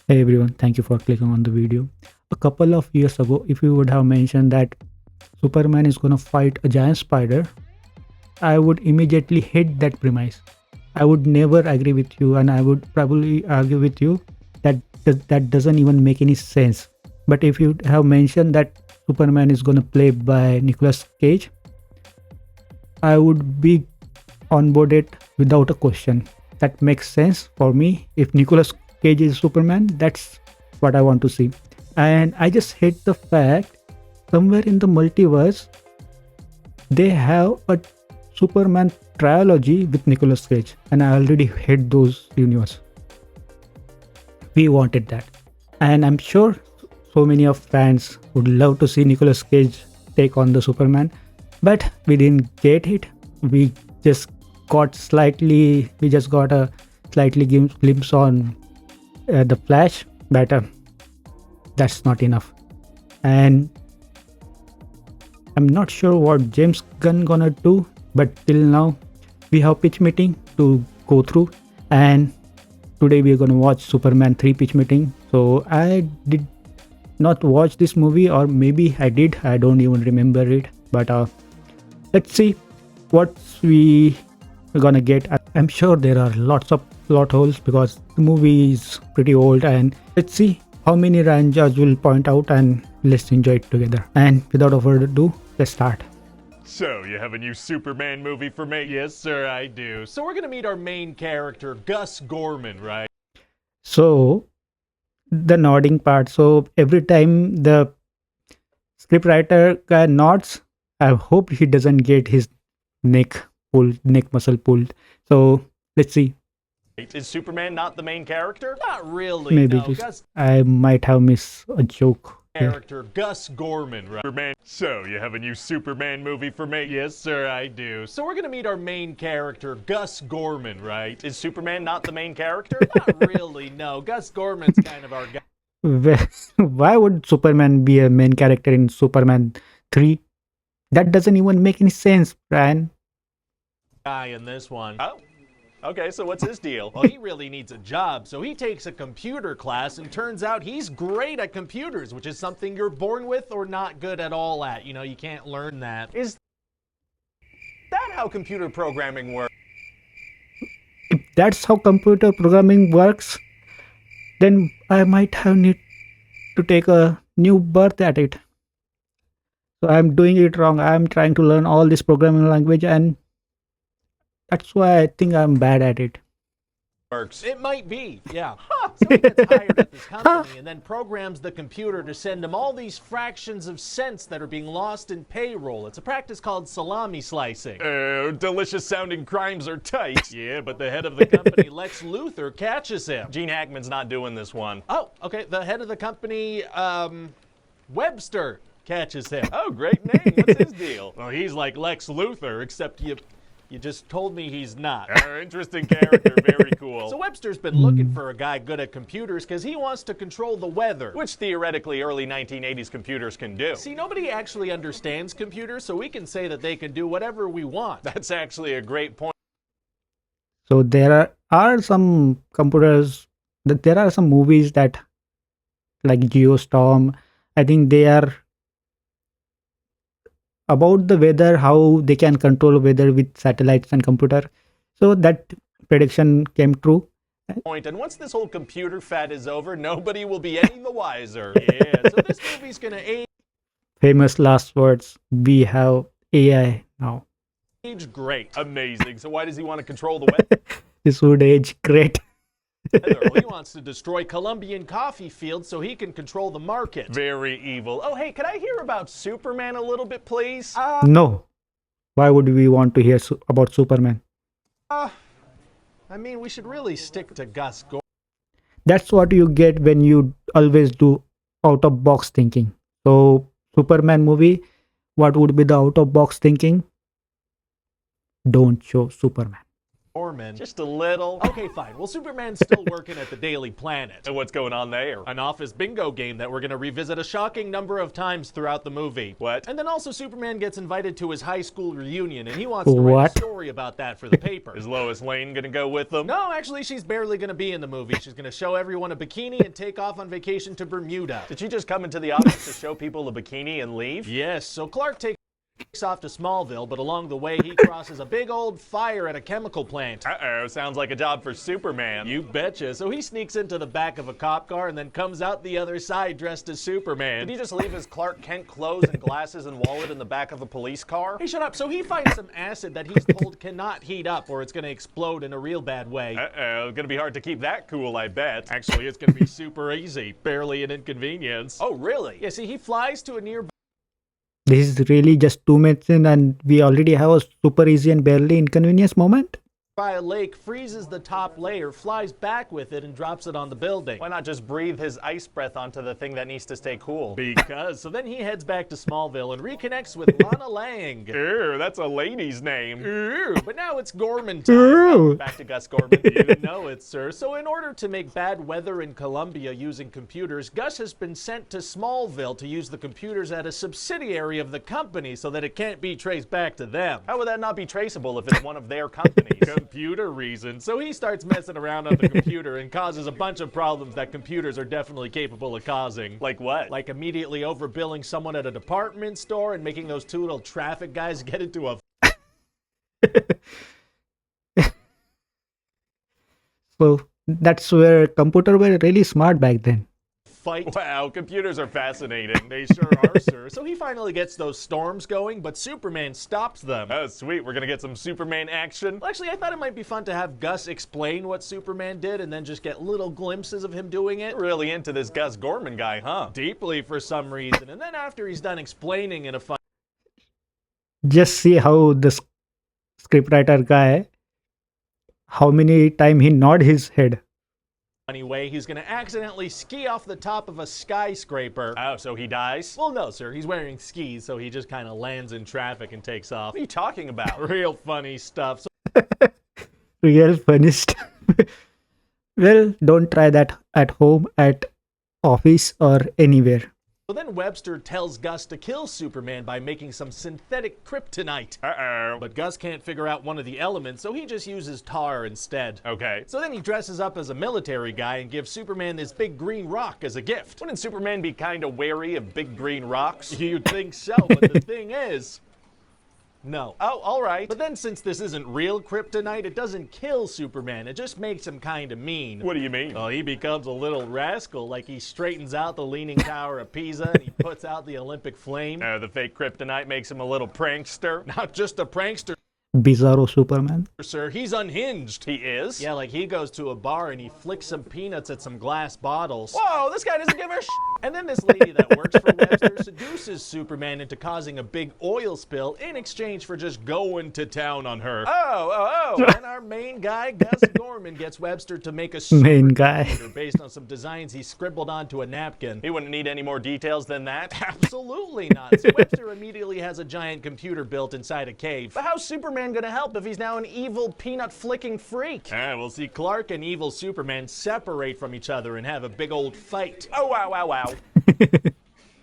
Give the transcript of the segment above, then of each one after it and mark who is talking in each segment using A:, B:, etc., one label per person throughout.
A: Hey everyone, thank you for clicking on the video. A couple of years ago, if you would have mentioned that Superman is gonna fight a giant spider, I would immediately hate that premise. I would never agree with you, and I would probably argue with you that that doesn't even make any sense. But if you have mentioned that Superman is gonna play by Nicolas Cage, I would be onboarded without a question. That makes sense for me. If Nicolas Cage is Superman, that's what I want to see. And I just hate the fact somewhere in the multiverse they have a Superman trilogy with Nicolas Cage, and I already hate those universe. We wanted that, and I'm sure so many of fans would love to see Nicolas Cage take on the Superman, but we didn't get it. We just we just got a slightly glimpse on the Flash, but that's not enough. And I'm not sure what James Gunn gonna do, but till now we have pitch meeting to go through, and today we're gonna watch Superman 3 pitch meeting. So I did not watch this movie, or maybe I did. I don't even remember it. But let's see what we are gonna get. I'm sure there are lots of plot holes because the movie is pretty old, and let's see how many Ranjas will point out, and let's enjoy it together. And without further ado, let's start.
B: So, you have a new Superman movie for me? Yes, sir, I do. So we're gonna meet our main character, Gus Gorman, right?
A: So the nodding part. So every time the scriptwriter guy nods, I hope he doesn't get his neck muscle pulled. So let's see.
B: Is Superman not the main character? Not really,
A: Maybe
B: no. Gus
A: I might have missed a joke. here.
B: character, Gus Gorman, right? Superman. So, you have a new Superman movie for me? Yes, sir, I do. So we're gonna meet our main character, Gus Gorman, right? Is Superman not the main character? Not really, no. Gus Gorman's kind of our
A: Why would Superman be a main character in Superman 3? That doesn't even make any sense, Brian.
B: guy in this one. Oh. Okay, so what's his deal? Well, he really needs a job, so he takes a computer class, and turns out he's great at computers, which is something you're born with or not good at all at. You know, you can't learn that. Is that how computer programming works?
A: If that's how computer programming works, then I might have need to take a new birth at it. So I'm doing it wrong. I'm trying to learn all this programming language, and that's why I think I'm bad at it.
B: Works. It might be, yeah. So he gets hired at this company and then programs the computer to send him all these fractions of cents that are being lost in payroll. It's a practice called salami slicing. Delicious sounding crimes are tight. Yeah, but the head of the company, Lex Luthor, catches him. Gene Hackman's not doing this one. Oh, okay. The head of the company, Webster, catches him. Oh, great name. What's his deal? Well, he's like Lex Luthor, except you just told me he's not. Interesting character, very cool. So Webster's been looking for a guy good at computers because he wants to control the weather, which theoretically early 1980s computers can do. See, nobody actually understands computers, so we can say that they can do whatever we want. That's actually a great point.
A: So there are some computers, there are some movies that, like Geostorm, I think they are about the weather, how they can control weather with satellites and computer. So that prediction came true.
B: And once this whole computer fad is over, nobody will be any the wiser. Yeah, so this movie's gonna
A: Famous last words. We have AI now.
B: age great. Amazing. So why does he want to control the weather?
A: This would age great.
B: Well, he wants to destroy Colombian coffee fields so he can control the market. Very evil. Oh, hey, could I hear about Superman a little bit, please?
A: No. Why would we want to hear about Superman?
B: I mean, we should really stick to Gus Gorman.
A: That's what you get when you always do out of box thinking. So Superman movie, what would be the out of box thinking? Don't show Superman.
B: Gorman.
C: Just a little.
B: Okay, fine. Well, Superman's still working at the Daily Planet.
C: And what's going on there?
B: An office bingo game that we're going to revisit a shocking number of times throughout the movie.
C: What?
B: And then also Superman gets invited to his high school reunion, and he wants to write
A: What?
B: a story about that for the paper.
C: Is Lois Lane gonna go with them?
B: No, actually, she's barely going to be in the movie. She's going to show everyone a bikini and take off on vacation to Bermuda.
C: Did she just come into the office to show people a bikini and leave?
B: Yes, so Clark takes off to Smallville, but along the way he crosses a big old fire at a chemical plant.
C: Uh-oh, sounds like a job for Superman.
B: You betcha. So he sneaks into the back of a cop car and then comes out the other side dressed as Superman.
C: Did he just leave his Clark Kent clothes and glasses and wallet in the back of a police car?
B: Hey, shut up. So he finds some acid that he's told cannot heat up or it's going to explode in a real bad way.
C: Uh-oh, gonna be hard to keep that cool, I bet.
B: Actually, it's going to be super easy. Barely an inconvenience.
C: Oh, really?
B: Yeah, see, he flies to a nearby
A: This is really just 2 minutes in, and we already have a super easy and barely inconvenience moment.
B: a lake, freezes the top layer, flies back with it, and drops it on the building.
C: Why not just breathe his ice breath onto the thing that needs to stay cool?
B: Because. So then he heads back to Smallville and reconnects with Lana Lang.
C: Ew, that's a lady's name.
B: Ooh, but now it's Gorman time.
A: Ooh.
C: Back to Gus Gorman.
B: You didn't know it, sir. So in order to make bad weather in Colombia using computers, Gus has been sent to Smallville to use the computers at a subsidiary of the company so that it can't be traced back to them.
C: How would that not be traceable if it's one of their companies?
B: Computer reasons. So he starts messing around on the computer and causes a bunch of problems that computers are definitely capable of causing.
C: Like what?
B: Like immediately overbilling someone at a department store and making those two little traffic guys get into a
A: So that's where computers were really smart back then.
B: fight.
C: Wow, computers are fascinating.
B: They sure are, sir. So he finally gets those storms going, but Superman stops them.
C: Oh, sweet. We're gonna get some Superman action.
B: Well, actually, I thought it might be fun to have Gus explain what Superman did and then just get little glimpses of him doing it.
C: Really into this Gus Gorman guy, huh?
B: Deeply for some reason. And then after he's done explaining in a
A: Just see how the scriptwriter guy, how many time he nod his head.
B: funny way, he's going to accidentally ski off the top of a skyscraper.
C: Oh, so he dies?
B: Well, no, sir. He's wearing skis, so he just kind of lands in traffic and takes off.
C: What are you talking about?
B: Real funny stuff. So
A: Real funny stuff. Well, don't try that at home, at office, or anywhere.
B: then Webster tells Gus to kill Superman by making some synthetic kryptonite.
C: Uh-oh.
B: But Gus can't figure out one of the elements, so he just uses tar instead.
C: Okay.
B: So then he dresses up as a military guy and gives Superman this big green rock as a gift.
C: Wouldn't Superman be kind of wary of big green rocks?
B: You'd think so, but the thing is... No.
C: Oh, all right.
B: But then since this isn't real kryptonite, it doesn't kill Superman. It just makes him kind of mean.
C: What do you mean?
B: Well, he becomes a little rascal, like he straightens out the Leaning Tower of Pisa and he puts out the Olympic flame.
C: The fake kryptonite makes him a little prankster.
B: Not just a prankster,
A: Bizarro Superman.
B: sir. He's unhinged.
C: He is?
B: Yeah, like he goes to a bar and he flicks some peanuts at some glass bottles.
C: Whoa, this guy doesn't give a
B: And then this lady that works for Webster seduces Superman into causing a big oil spill in exchange for just going to town on her.
C: Oh.
B: And our main guy, Gus Gorman, gets Webster to make a
A: Main guy.
B: supercomputer based on some designs he scribbled onto a napkin.
C: He wouldn't need any more details than that.
B: Absolutely not. So Webster immediately has a giant computer built inside a cave.
C: But how's Superman gonna help if he's now an evil peanut-flicking freak?
B: We'll see Clark and evil Superman separate from each other and have a big old fight.
C: Oh, wow.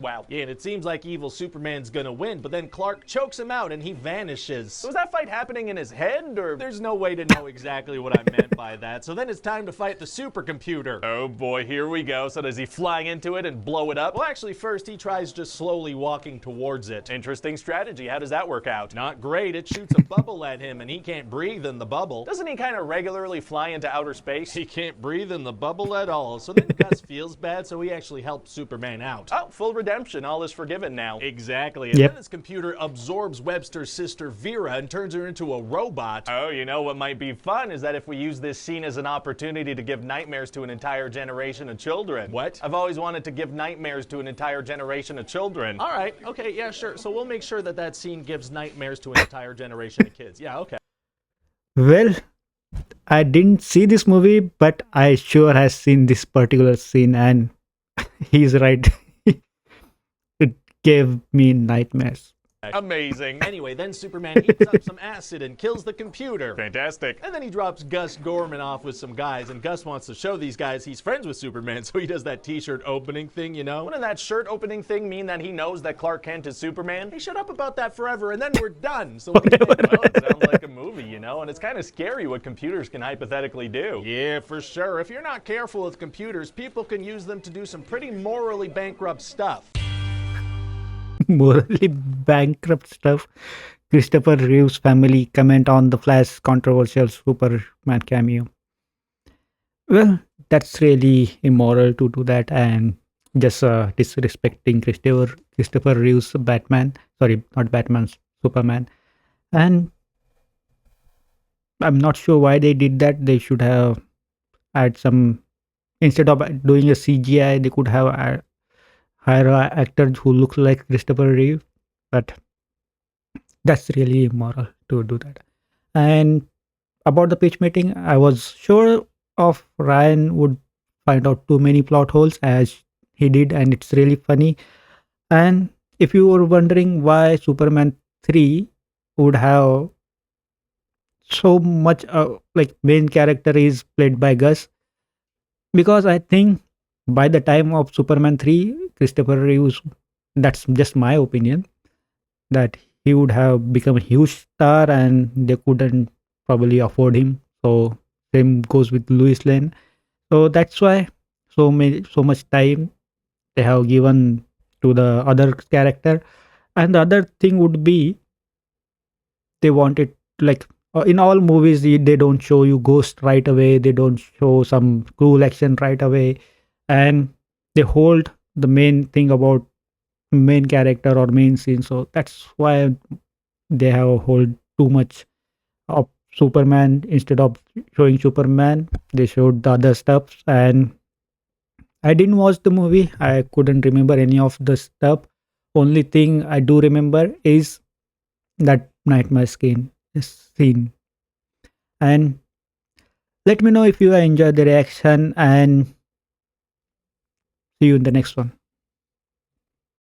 C: Wow.
B: Yeah, and it seems like evil Superman's gonna win, but then Clark chokes him out and he vanishes.
C: So was that fight happening in his head, or?
B: There's no way to know exactly what I meant by that. So then it's time to fight the supercomputer.
C: Oh boy, here we go. So does he fly into it and blow it up?
B: Well, actually, first he tries just slowly walking towards it.
C: Interesting strategy. How does that work out?
B: Not great. It shoots a bubble at him and he can't breathe in the bubble.
C: Doesn't he kind of regularly fly into outer space?
B: He can't breathe in the bubble at all. So then Gus feels bad, so he actually helps Superman out.
C: Oh, full redemption. All is forgiven now.
B: Exactly. And
A: Yep.
B: then his computer absorbs Webster's sister Vera and turns her into a robot.
C: Oh, you know what might be fun is that if we use this scene as an opportunity to give nightmares to an entire generation of children.
B: What?
C: I've always wanted to give nightmares to an entire generation of children.
B: All right. Okay. Yeah, sure. So we'll make sure that that scene gives nightmares to an entire generation of kids. Yeah, okay.
A: Well, I didn't see this movie, but I sure has seen this particular scene, and he's right. It gave me nightmares.
C: Amazing.
B: Anyway, then Superman heats up some acid and kills the computer.
C: Fantastic.
B: And then he drops Gus Gorman off with some guys, and Gus wants to show these guys he's friends with Superman, so he does that t-shirt opening thing, you know?
C: Wouldn't that shirt opening thing mean that he knows that Clark Kent is Superman?
B: Hey, shut up about that forever, and then we're done. So
C: Well, it sounds like a movie, you know, and it's kind of scary what computers can hypothetically do.
B: yeah, for sure. If you're not careful with computers, people can use them to do some pretty morally bankrupt stuff.
A: Morally bankrupt stuff. Christopher Reeve's family comment on the Flash controversial Superman cameo. Well, that's really immoral to do that and just disrespecting Christopher Reeve's Batman. Sorry, not Batman's Superman. And I'm not sure why they did that. They should have had some instead of doing a CGI. They could have hire an actor who looks like Christopher Reeve. But that's really immoral to do that. And about the pitch meeting, I was sure of Ryan would find out too many plot holes as he did, and it's really funny. And if you were wondering why Superman 3 would have so much like main character is played by Gus, because I think by the time of Superman 3, Christopher Reeves, that's just my opinion, that he would have become a huge star and they couldn't probably afford him. So same goes with Louis Lane. So that's why so much time they have given to the other character. And the other thing would be they wanted like in all movies they don't show you ghost right away. They don't show some cool action right away, and they hold the main thing about main character or main scene. So that's why they have hold too much of Superman. Instead of showing Superman, they showed the other stuff. And I didn't watch the movie. I couldn't remember any of the stuff. Only thing I do remember is that nightmare scene. And let me know if you enjoy the reaction, and see you in the next one.